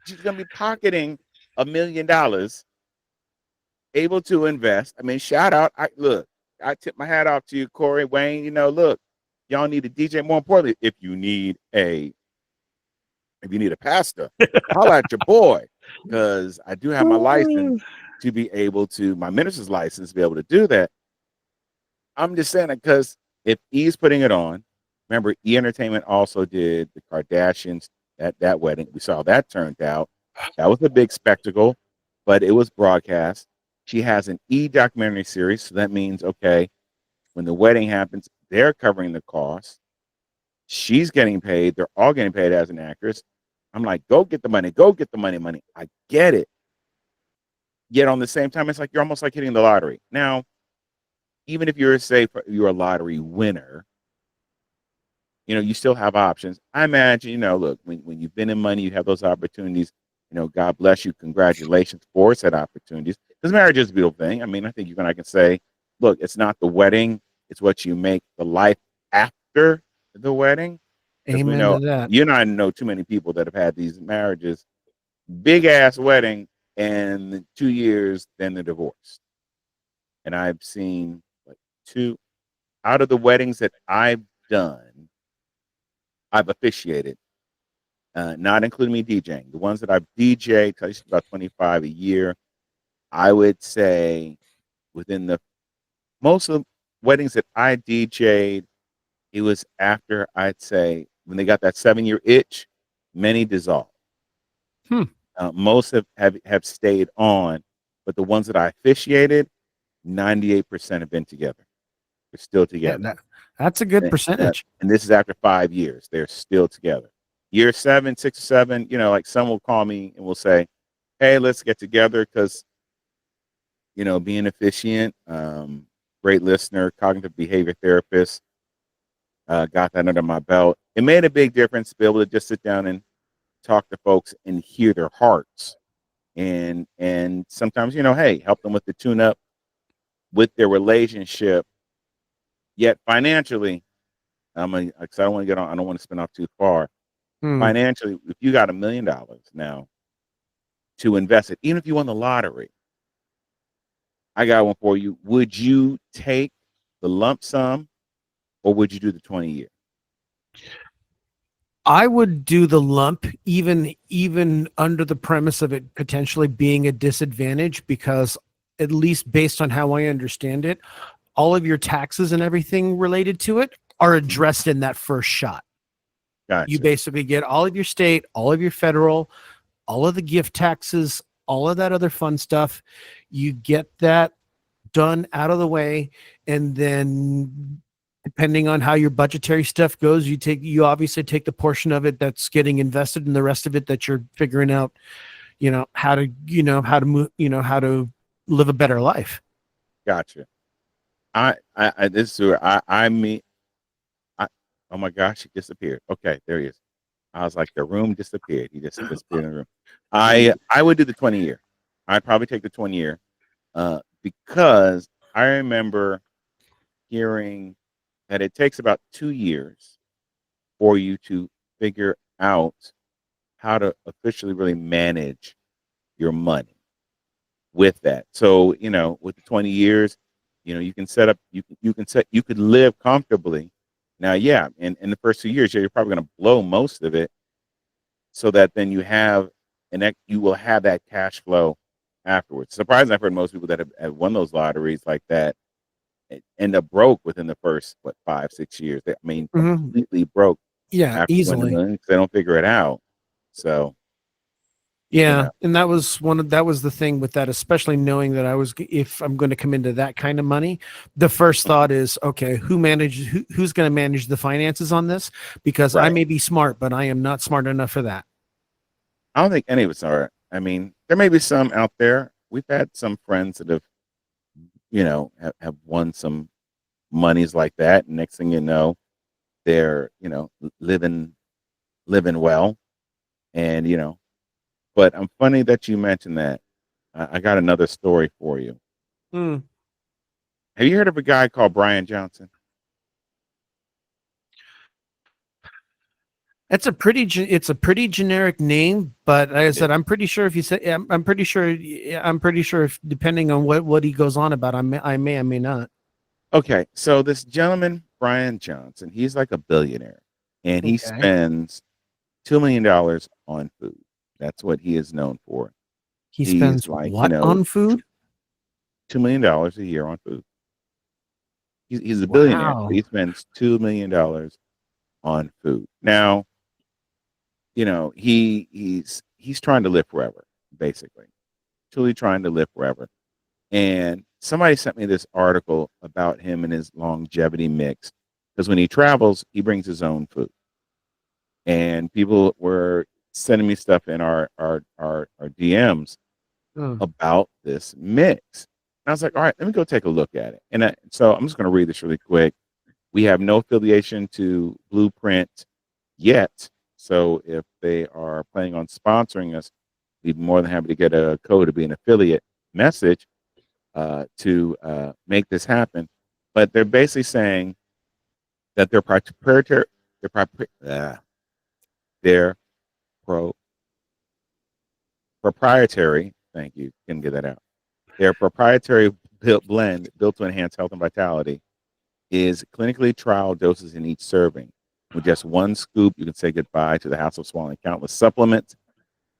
she's gonna be pocketing $1 million, able to invest. I mean, shout out. I tip my hat off to you, Corey, Wayne. Look, y'all need a DJ. More importantly, if you need a pastor, holla at your boy. Because I do have my license to be able to, my minister's license to be able to do that. I'm just saying it because if E's putting it on, remember E Entertainment also did the Kardashians at that wedding. We saw that turned out. That was a big spectacle, but it was broadcast. She has an E documentary series, so that means okay, when the wedding happens, they're covering the cost. She's getting paid. They're all getting paid as an actress. I'm like, go get the money, go get the money. I get it. Yet on the same time, it's like you're almost like hitting the lottery. Now, even if you're a lottery winner, you still have options. I imagine, look, when you've been in money, you have those opportunities. God bless you. Congratulations for said opportunities. Because marriage is a beautiful thing. I mean, I think I can say, look, it's not the wedding, it's what you make the life after the wedding. Because we Amen to know that. you and I know too many people that have had these marriages, big ass wedding, and 2 years, then they're divorced. And I've seen like two out of the weddings that I've done, I've officiated. not including me DJing. The ones that I've DJed, I used to about 25 a year. I would say within the most of the weddings that I DJ'd, it was after I'd say when they got that 7-year itch, many dissolved. Hmm. Most have stayed on, but the ones that I officiated, 98% have been together. They're still Yeah, together. that's a good And, percentage. and this is after 5 years. They're still together. Year 7, 6 or 7, like some will call me and will say, hey, let's get together because, being efficient, great listener, cognitive behavior therapist, got that under my belt. It made a big difference to be able to just sit down and talk to folks and hear their hearts. And sometimes, hey, help them with the tune up with their relationship. Yet financially, because I don't want to get on, I don't want to spin off too far. Hmm. Financially, if you got $1 million now to invest it, even if you won the lottery, I got one for you. Would you take the lump sum or would you do the 20-year? I would do the lump, even under the premise of it potentially being a disadvantage, because at least based on how I understand it, all of your taxes and everything related to it are addressed in that first shot. You Gotcha. basically get all of your state, all of your federal, all of the gift taxes, all of that other fun stuff. You get that done out of the way, and then depending on how your budgetary stuff goes, you obviously take the portion of it that's getting invested and the rest of it that you're figuring out, how to move, how to live a better life. Gotcha. This is where I mean, oh my gosh, he disappeared. Okay, there he is. I was like, the room disappeared. He just disappeared in the room. I would do the 20-year. I'd probably take the 20-year because I remember hearing that it takes about 2 years for you to figure out how to officially really manage your money with that. So, with the 20 years, you can set up, you could live comfortably. Now, yeah, in the first 2 years, you're probably going to blow most of it so that then you will have that cash flow afterwards. Surprisingly, I've heard most people that have won those lotteries like that end up broke within the first 5-6 years. Mhm. Completely broke Yeah, after winning the easily. million because they don't figure it out. So you Yeah, know, and that was the thing with that, especially knowing that if I'm going to come into that kind of money, the first thought is, okay, who's going to manage the finances on this? Because I right? may be smart, but I am not smart enough for that. I don't think any of us are. There may be some out there. We've had some friends that have won some monies like that, and next thing you know, they're living well, and But I'm funny that you mentioned that. I got another story for you. Hmm. Have you heard of a guy called Brian Johnson? It's a pretty generic name, but like I It is. said, I'm pretty sure if you say, I'm pretty sure, yeah, I'm pretty sure if depending on what he goes on about, I may not. Okay, so this gentleman, Brian Johnson, he's like a billionaire, and he Okay. spends $2 million on food. That's what he is known for. He He's spends like, what on food? $2 million a year on food. He's a billionaire, but Wow. he spends $2 million on food. Now, he's trying to live forever, basically, truly trying to live forever. And somebody sent me this article about him and his longevity mix because when he travels, he brings his own food. And people were sending me stuff in our DMs Hmm. about this mix. And I was like, all right, let me go take a look at it. So I'm just going to read this really quick. We have no affiliation to Blueprint yet. So if they are planning on sponsoring us, we'd be more than happy to get a code to be an affiliate message to make this happen. But they're basically saying that their, propri- uh, their pro, proprietary, thank you, can get that out. Their proprietary blend built to enhance health and vitality is clinically trial doses in each serving. With just one scoop, you can say goodbye to the hassle of swallowing countless supplements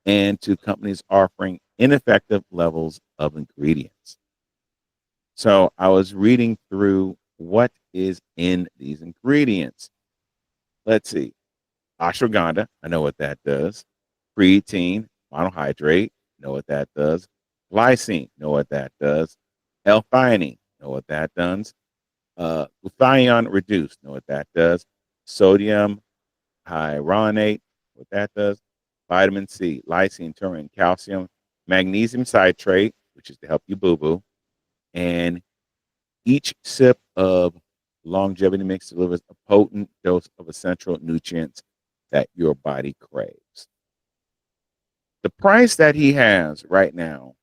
and to companies offering ineffective levels of ingredients. So I was reading through what is in these ingredients. Let's see. Ashwagandha, I know what that does. Creatine, monohydrate, know what that does. Glycine, know what that does. L-theanine, know what that does. Glutathione reduced, know what that does. Sodium hyaluronate, what that does. Vitamin C, lysine, turmeric, calcium, magnesium citrate, which is to help you boo-boo. And each sip of longevity mix delivers a potent dose of essential nutrients that your body craves. The price that he has right now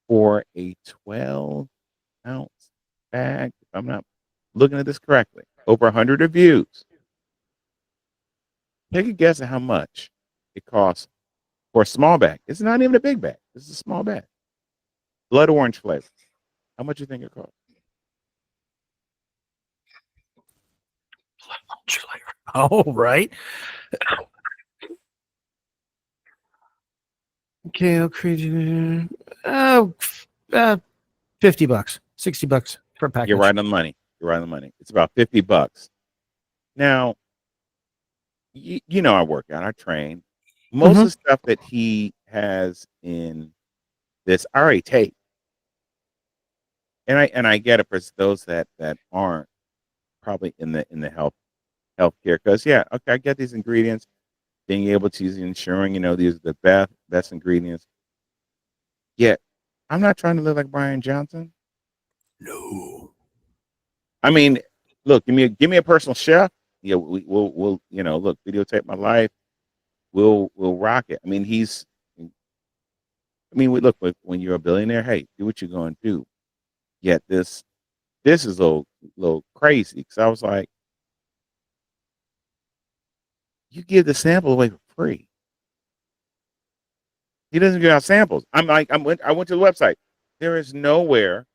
for a 12-ounce bag, if I'm not looking at this correctly, over 100 reviews. Take a guess at how much it costs for a small bag. It's not even a big bag. This is a small bag. Blood orange flavor. How much do you think it costs? Oh, right. Okay, I'll create. Oh, $50, $60 per package. You're right on the money. You're right on the money. It's about $50. Now, you know I work out, I train. Most of the stuff that he has in this, I already take. And I get it for those that aren't probably in the healthcare, because yeah, okay, I get these ingredients, being able to use ensuring, these are the best ingredients. Yet I'm not trying to live like Brian Johnson. No. I mean, look, give me a personal chef. Yeah, we'll look, videotape my life. We'll rock it. I mean, look, when you're a billionaire, hey, do what you're going to do. Yet this is a little crazy, because I was like, you give the sample away for free. He doesn't give out samples. I went to the website. There is nowhere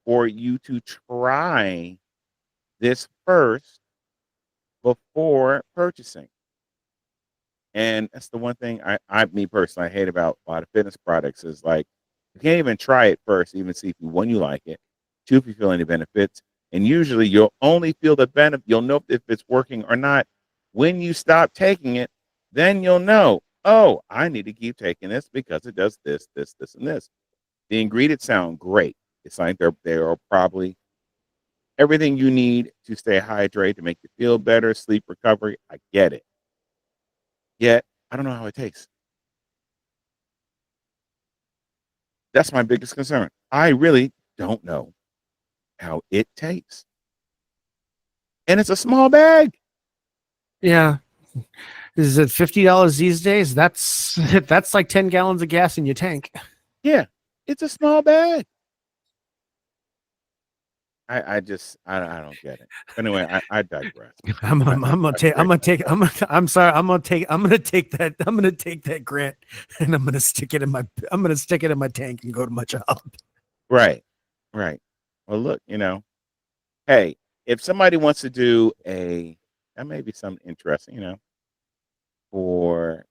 for you to try this first before purchasing. And that's the one thing me personally, I hate about a lot of fitness products is like, you can't even try it first, even see if one, you like it, two, if you feel any benefits. And usually you'll only feel the benefit. You'll know if it's working or not when you stop taking it. Then you'll know, oh, I need to keep taking this because it does this, this, this, and this. The ingredients sound great. It's like they are probably everything you need to stay hydrated, to make you feel better, sleep, recovery. I get it. Yet, I don't know how it tastes. That's my biggest concern. I really don't know how it tastes. And it's a small bag. Yeah. Is it $50 these days? That's like 10 gallons of gas in your tank. Yeah, it's a small bag. I don't get it. Anyway, I digress. I'm gonna take that grant and I'm gonna stick it in my tank and go to my job. Right. Well, look, hey, if somebody wants to do that may be something interesting, for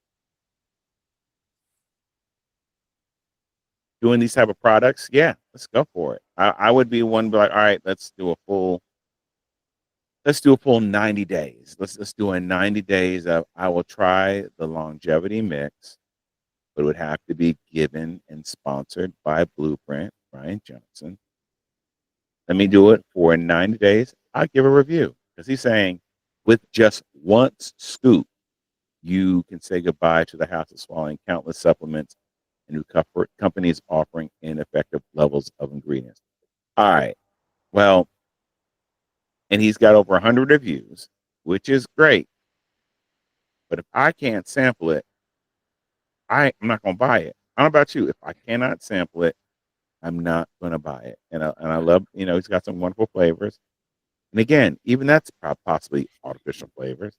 doing these type of products, yeah, let's go for it. I would be one, be like, all right, let's do a full 90 days. Let's do a 90 days of, I will try the longevity mix, but it would have to be given and sponsored by Blueprint, Brian Johnson. Let me do it for 90 days. I'll give a review, because he's saying with just one scoop, you can say goodbye to the hassle of swallowing countless supplements and new companies offering ineffective levels of ingredients. All right. Well, and he's got over 100 reviews, which is great. But if I can't sample it, I'm not going to buy it. I don't know about you. If I cannot sample it, I'm not going to buy it. And I love, he's got some wonderful flavors. And again, even that's possibly artificial flavors.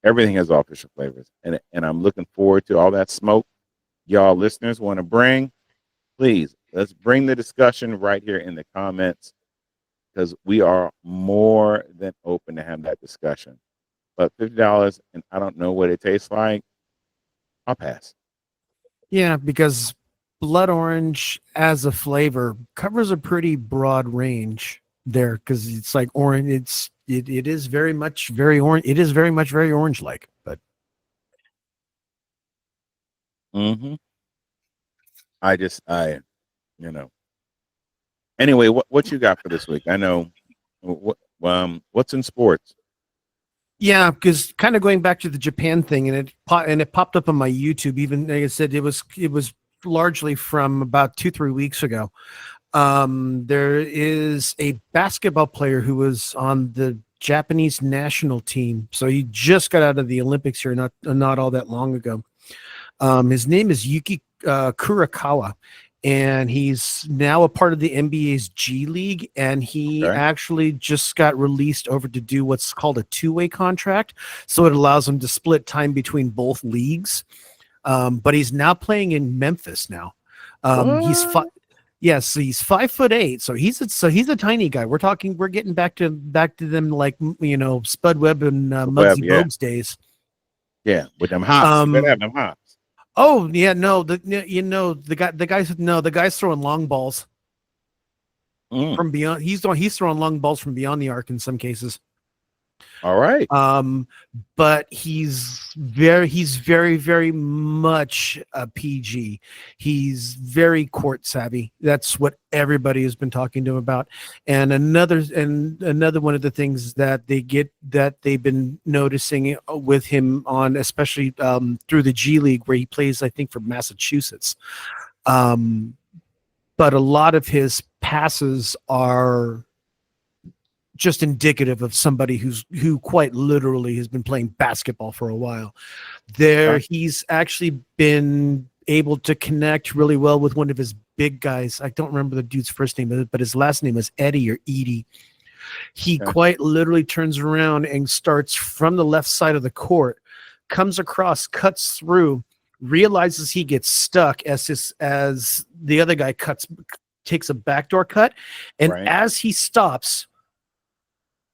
Everything has artificial flavors. And I'm looking forward to all that smoke y'all listeners want to bring. Please, let's bring the discussion right here in the comments, because we are more than open to have that discussion. but $50 and I don't know what it tastes like, I'll pass. Yeah, because blood orange as a flavor covers a pretty broad range there because it's like orange. It is very much very orange. It is very much very orange like, but Mm-hmm. I you know. Anyway, what you got for this week? I know what's in sports. yeah, because kind of going back to the Japan thing, and it popped up on my YouTube. Even like I said, it was largely from about 2-3 weeks ago. There is a basketball player who was on the Japanese national team, so he just got out of the Olympics here not all that long ago. His name is Yuki Kurakawa, and he's now a part of the NBA's G League, and he Okay. actually just got released over to do what's called a two-way contract. So it allows him to split time between both leagues. But he's now playing in Memphis now. He's What? Yes, so he's 5'8", so he's a tiny guy. We're getting back to them like Spud Webb and Web, Muggsy yeah. Bogues days. Yeah, with them hops. You better have them hops. Oh yeah, no, the guy's throwing long balls Mm. from beyond. He's throwing long balls from beyond the arc in some cases. All right. But he's very, very much a PG. He's very court savvy. That's what everybody has been talking to him about. And another one of the things that they've been noticing with him on, especially through the G League, where he plays, I think, for Massachusetts. But a lot of his passes are just indicative of somebody who quite literally has been playing basketball for a while. He's actually been able to connect really well with one of his big guys. I don't remember the dude's first name, but his last name is Eddie or Edie. He quite literally turns around and starts from the left side of the court, comes across, cuts through, realizes he gets stuck as the other guy takes a backdoor cut, and as he stops,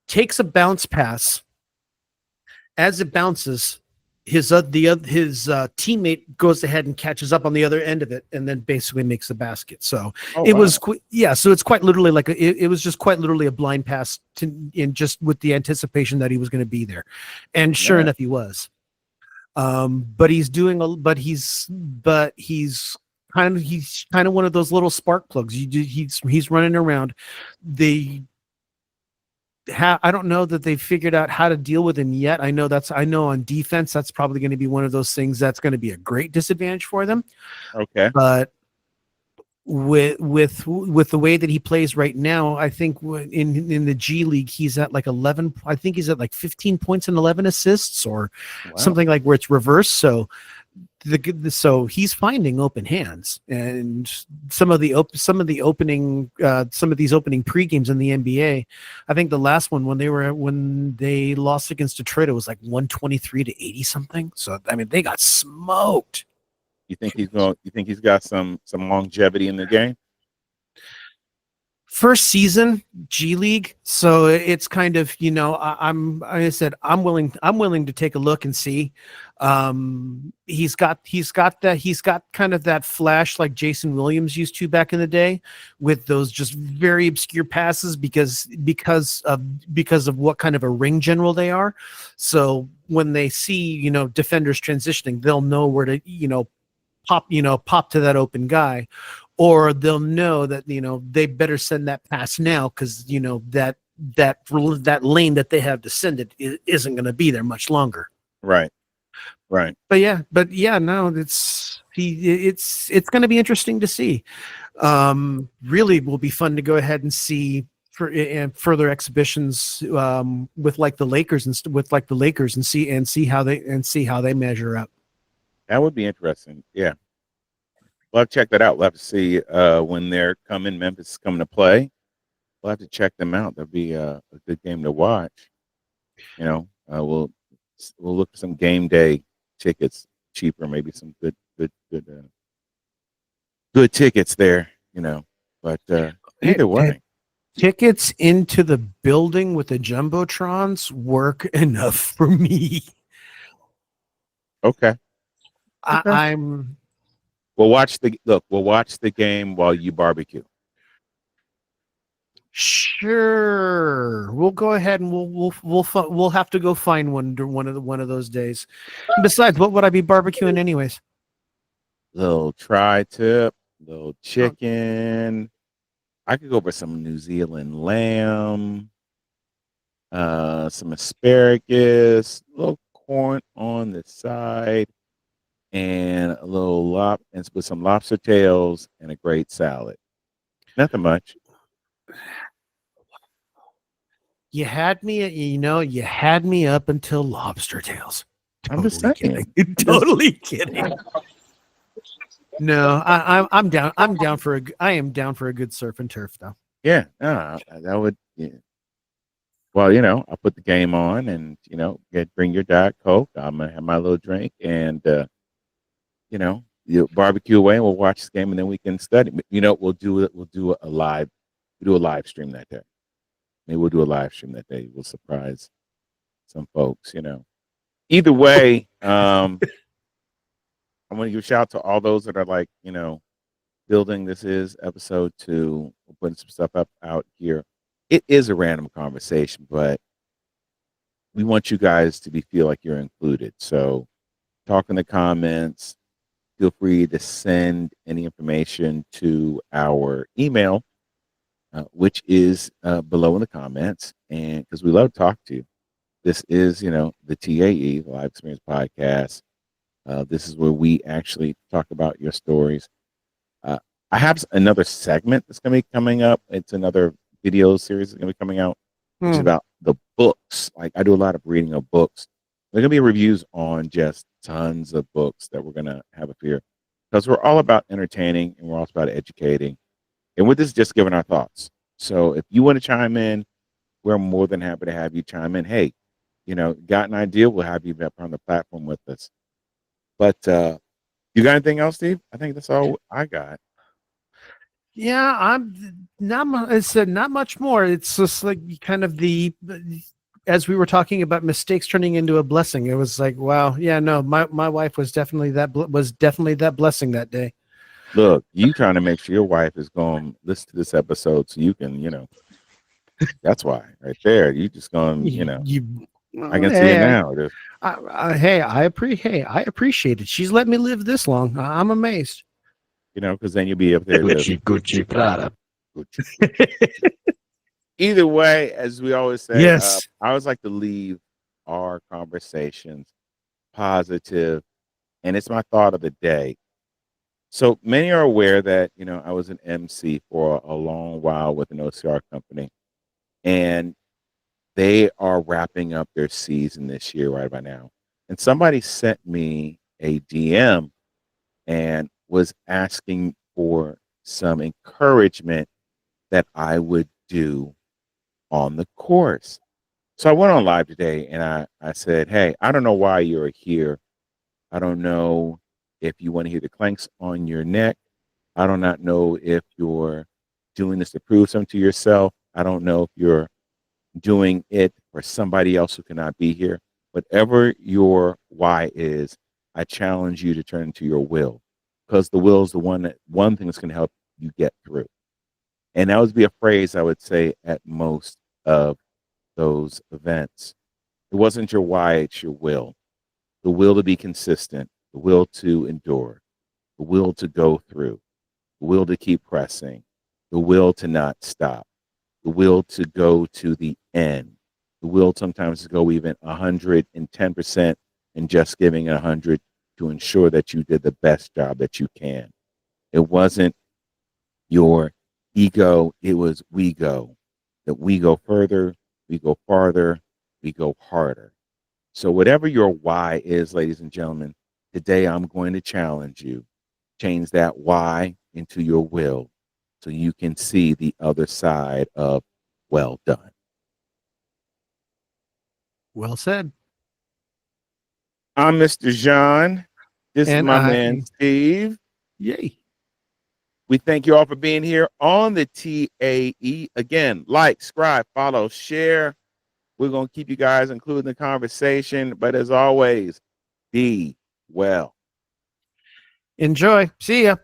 takes a bounce pass. As it bounces, his teammate goes ahead and catches up on the other end of it, and then basically makes the basket. So was so it's quite literally like it was just quite literally a blind pass just with the anticipation that he was going to be there, and sure enough, he was. But he's kind of one of those little spark plugs. He's running around. I don't know that they've figured out how to deal with him yet. I know on defense, that's probably going to be one of those things that's going to be a great disadvantage for them. Okay. But with the way that he plays right now, I think in the G League, he's at like 11. I think he's at like 15 points and 11 assists or something like where it's reversed. So so he's finding open hands, and some of these opening pre games in the NBA. I think the last one when they lost against Detroit, it was like 123-80 something. So I mean, they got smoked. You think he's got some longevity in the game? First season G League, so it's kind of I'm willing to take a look and see. He's got kind of that flash like Jason Williams used to back in the day, with those just very obscure passes because of what kind of a ring general they are. So when they see defenders transitioning, they'll know where to pop to that open guy. Or they'll know that they better send that pass now because that lane that they have to send it isn't going to be there much longer. Right. But no, it's going to be interesting to see. Really, will be fun to go ahead and see and further exhibitions with like the Lakers and see how they measure up. That would be interesting. Yeah. We'll have to check that out. We'll have to see when they're coming. Memphis is coming to play. We'll have to check them out. That'll be a good game to watch. We'll look for some game day tickets, cheaper, maybe some good tickets there. But either way, Tickets into the building with the jumbotrons work enough for me. Okay. I, Okay. I'm We'll watch the game while you barbecue. sure we'll go ahead and we'll have to go find one of those days. Besides, what would I be barbecuing anyways? Little tri-tip, little Oh, chicken. I could go for some New Zealand lamb, some asparagus, a little corn on the side, and a little and with some lobster tails and a great salad. Nothing much. you had me up until lobster tails. I'm just Totally saying. kidding. Totally kidding. No, I'm down. I am down for a good surf and turf though. Yeah, that would. Yeah. Well, I'll put the game on and, bring your Diet Coke. I'm going to have my little drink and, you barbecue away and we'll watch this game and then we can study. We'll do it. We'll do a live stream that day. Maybe we'll do a live stream that day. We'll surprise some folks. Either way, I want to give a shout out to all those that are like, building. This is episode 2. We're putting some stuff out here. It is a random conversation, but we want you guys to feel like you're included. So talk in the comments. Feel free to send any information to our email, which is below in the comments. And because we love to talk to you. This is, the TAE, the Live Experience Podcast. This is where we actually talk about your stories. Uh, I have another segment that's going to be coming up. It's another video series that's going to be coming out, which is about the books. Like I do a lot of reading of books. There are going to be reviews on just tons of books that we're going to have up here because we're all about entertaining and we're also about educating. And with this, just giving our thoughts. So if you want to chime in, we're more than happy to have you chime in. Hey, got an idea? We'll have you up on the platform with us. But you got anything else, Steve? I think that's all I got. Yeah, I'm not. I said not much more. It's just like kind of as we were talking about mistakes turning into a blessing. It was like, wow, yeah, no, my wife was definitely that blessing that day. Look, you trying to make sure your wife is going to listen to this episode so you can, that's why right there. You just going, I can see it Hey, now. I appreciate it. She's let me live this long. I'm amazed. Because then you'll be up there. Gucci, Prada. Either way, as we always say, Yes. I always like to leave our conversations positive, and it's my thought of the day. So many are aware that, I was an MC for a long while with an OCR company, and they are wrapping up their season this year right by now. And somebody sent me a DM and was asking for some encouragement that I would do on the course. So I went on live today and I said, hey, I don't know why you're here. I don't know if you want to hear the clanks on your neck. I do not know if you're doing this to prove something to yourself. I don't know if you're doing it for somebody else who cannot be here. Whatever your why is, I challenge you to turn into your will, because the will is the one thing that's going to help you get through. And that would be a phrase I would say at most of those events. It wasn't your why, it's your will. The will to be consistent, the will to endure, the will to go through, the will to keep pressing, the will to not stop, the will to go to the end, the will sometimes to go even 110% and just giving 100 to ensure that you did the best job that you can. It wasn't your ego, it was we go. That we go further, we go farther, we go harder. So whatever your why is, ladies and gentlemen, today I'm going to challenge you. Change that why into your will so you can see the other side of well done. Well said. I'm Mr. John. This is And my man, Steve. yay. We thank you all for being here on the TAE. Again, like, subscribe, follow, share. We're going to keep you guys included in the conversation. But as always, be well. Enjoy. See ya.